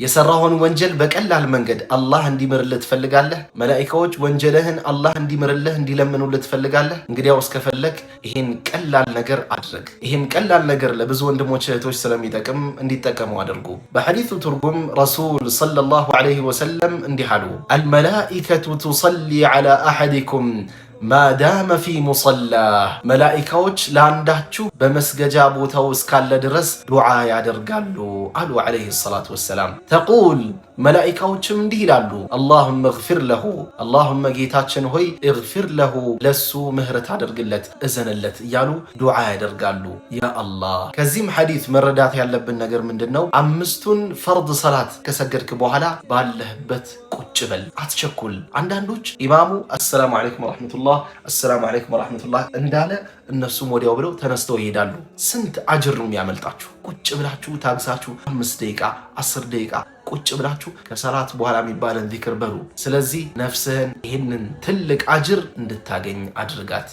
የሰራውን ወንጀል በቀላል መንገድ አላህ እንዲምርልህ ትፈልጋለህ? መላኢካዎች ወንጀልህን አላህ እንዲምርልህ እንዲለምኑልህ ትፈልጋለህ? እንግዲያው እስከፈለግ ይሄን ቀላል ነገር አድርግ። ይሄም ቀላል ነገር ለብዙ ወንድሞች እህቶች ስለሚጠቅም እንዲጠቀሙ አድርጉ። በሐዲሱ ትርጉም ረሱል ሰለላሁ ዐለይሂ ወሰለም እንዲህ አሉ፣ አልመላኢከቱ ቱሰሊ ዐላ አሐዲኩም ማዳመ ፊ ሙሰላህ፣ መላኢካዎች ለአንዳችሁ በመስገጃ ቦታው እስካለ ድረስ ዱዓ ያደርጋሉ አሉ ዐለይሂ ሰላቱ ወሰላም። ተቁል፣ መላኢካዎችም እንዲህ ይላሉ፣ አላሁመ እግፊር ለሁ፣ አላሁመ ጌታችን ሆይ እግፊር ለሁ፣ ለሱ ምህረት አድርግለት እዘንለት እያሉ ዱዓ ያደርጋሉ። ያ አላህ። ከዚህም ሐዲስ መረዳት ያለብን ነገር ምንድን ነው? አምስቱን ፈርድ ሰላት ከሰገድክ በኋላ ባለህበት ቁጭ በል፣ አትቸኩል። አንዳንዶች ኢማሙ አሰላሙ ዐለይኩም ወረሕመቱላህ አሰላሙ ዐለይኩም ወረሕመቱላህ እንዳለ እነሱም ወዲያው ብለው ተነስተው ይሄዳሉ። ስንት አጅር ነው የሚያመልጣችሁ? ቁጭ ብላችሁ ታግሳችሁ 5 ደቂቃ 10 ደቂቃ ቁጭ ብላችሁ ከሰላት በኋላ የሚባለን ዚክር በሉ። ስለዚህ ነፍስህን ይህንን ትልቅ አጅር እንድታገኝ አድርጋት።